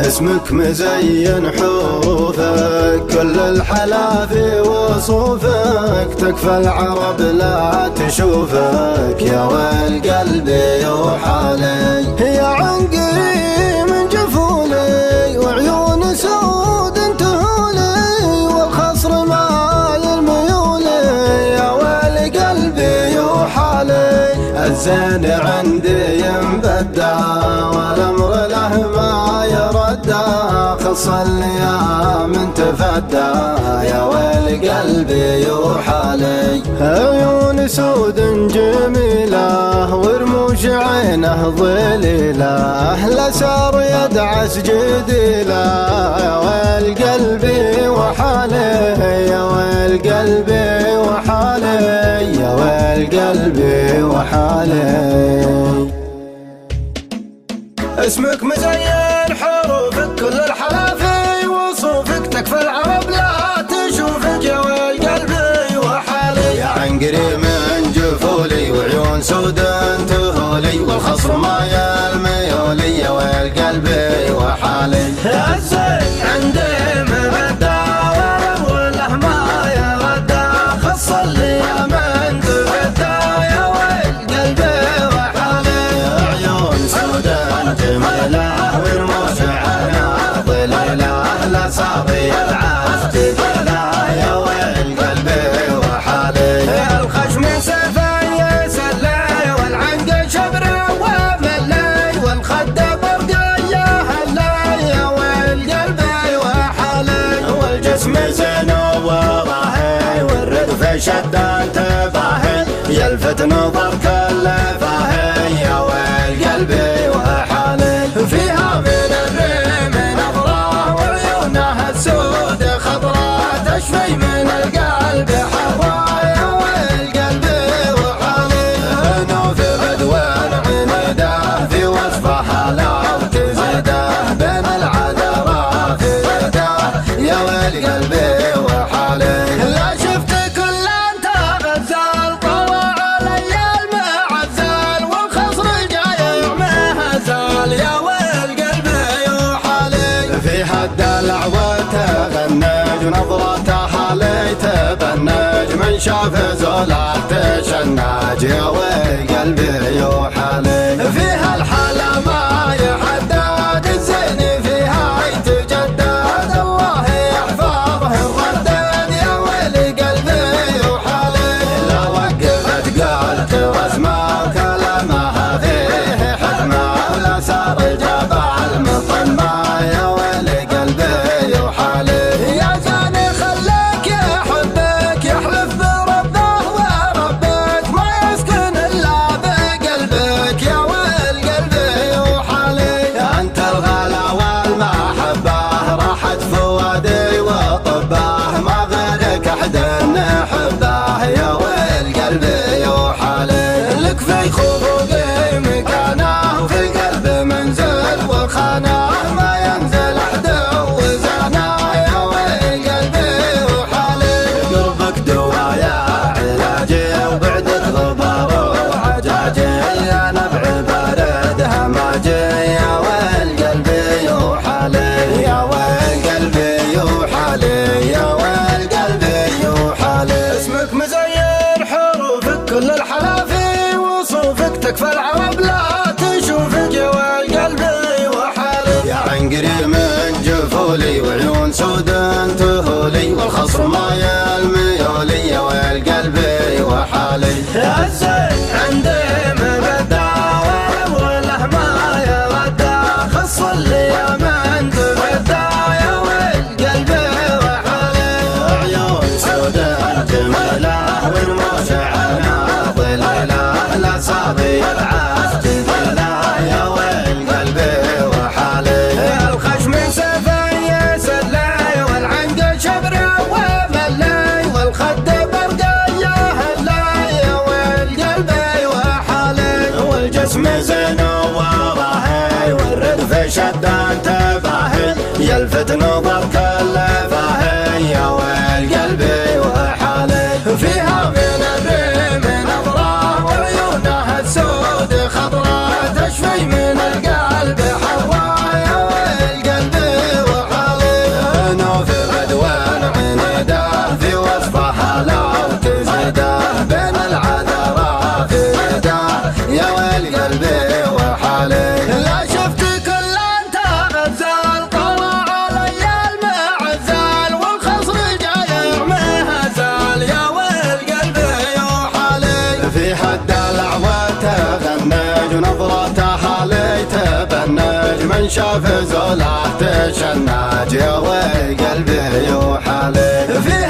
اسمك مزين حروفك، كل الحلا في وصوفك، تكفى العرب لا تشوفك، يا والقلب يوحالي. يا عنقري من جفولي، وعيون سود انتهولي، والخصر مايل ميولي، يا والقلب يوحالي. الزين عندي ينبدع، والامر له ما يردع، خص الايام تفدى، يا ويل قلبي يوحالي. عيون سود جميله، ورموش عينه ظليله، لا سار يدعس جديله، يا ويل قلبي وحالي، يا ويل قلبي وحالي، يا ويل قلبي وحالي. اسمك مزين حروفك، كل الحلا في وصوفك، تكفى العرب لا تشوفك، يا ويل قلبي وحالي. يا عنقري من جفولي، وعيون سود انتهولي، والخصر مايل ميولي، يا ويل قلبي وحالي. الزين عندي مبدع، والامر له ما يردع، خص الايام تفدى، يا ويل قلبي وحالي. عيون سود جميلة، ورموش عينها ظليلة، لا صابي يدعس جديلة، يا ويل قلبي وحالي. الخشم سيفه يسلي، والعنق شبره وملي، والخد برقيه هلي، يا ويل قلبي وحالي. والجسم زين وضاهي، والردف شدة تفاهي، يلفت نظر كل فاهي، يا ويل قلبي وحالي. فيها من الريم نظرة، وعيونها السود خضرة، تشفي من القلب حضرة، يا ويل قلبي وحالي. نوف غدوان عنده، في وصفها لو تزيده، بين العذراء في يده، يا ويل قلبي وحالي. لا شفت كل انت غزال، طلع علي المعزال، والخصر جايع مهزال، يا ويل قلبي وحالي. فيها الدلع وتغنج، ونظرتها لي تبنج، من شاف زولات تشنج، يا ويل قلبي وحالي. فيها الحلا ما يحدد، الزين فيها يتجدد، الله يحفظه الردد، يا ويل قلبي وحالي. لا وقفت قالت رسمه، كلامها فيه حكمه، ولا سار جبع المطمه، يا ويل قلبي وحالي. يا زاني خليك يحبك، يحلف بربه وربك، ما يسكن الا بقلبك، يا ويل قلبي وحالي. انت الغلا والمحبه، راحت فؤادي وطبه، ما غيرك احد نحبه، يا ويل قلبي وحالي. لك في خفوقي مكانه، وفي القلب منزل وخانه، ما ينزل احد وزانه، يا ويل قلبي وحالي. قربك دوايا علاجي، وبعدك غبار وعجاجي، يا نبع بارد هماجي، يا ويل قلبي وحالي، يا ويل قلبي وحالي، يا ويل قلبي وحالي. اسمك مزين حروفك، كل الحلا في وصوفك، تكفى العرب لا تشوفك، يا ويل قلبي وحالي. يا عنقري من جفولي، وعيون سود انتهولي، والخصر مايل ميولي، يا ويل قلبي وحالي. الزين عندي مبدع، والامر له ما يردع، خص الايام تفدى، يا ويل قلبي وحالي. عيون سود جميله، ورموش عينها ظليله، لا صابي يدعس جديله، يا ويل قلبي وحالي. الخشم سيفه يسلي، والعنق شبره وملي، والخد برقيه هلي، يا ويل قلبي وحالي. والجسم زين وضاهي، والردف شدة تفاهي، يلفت نظر كل فاهي، يا ويل قلبي وحالي. فيها من الريم نظرة، وعيونها السود خضرة، تشفي من القلب حضرة، يا ويل قلبي من شاف زوله تشنج يا وي قلبي يوحالي.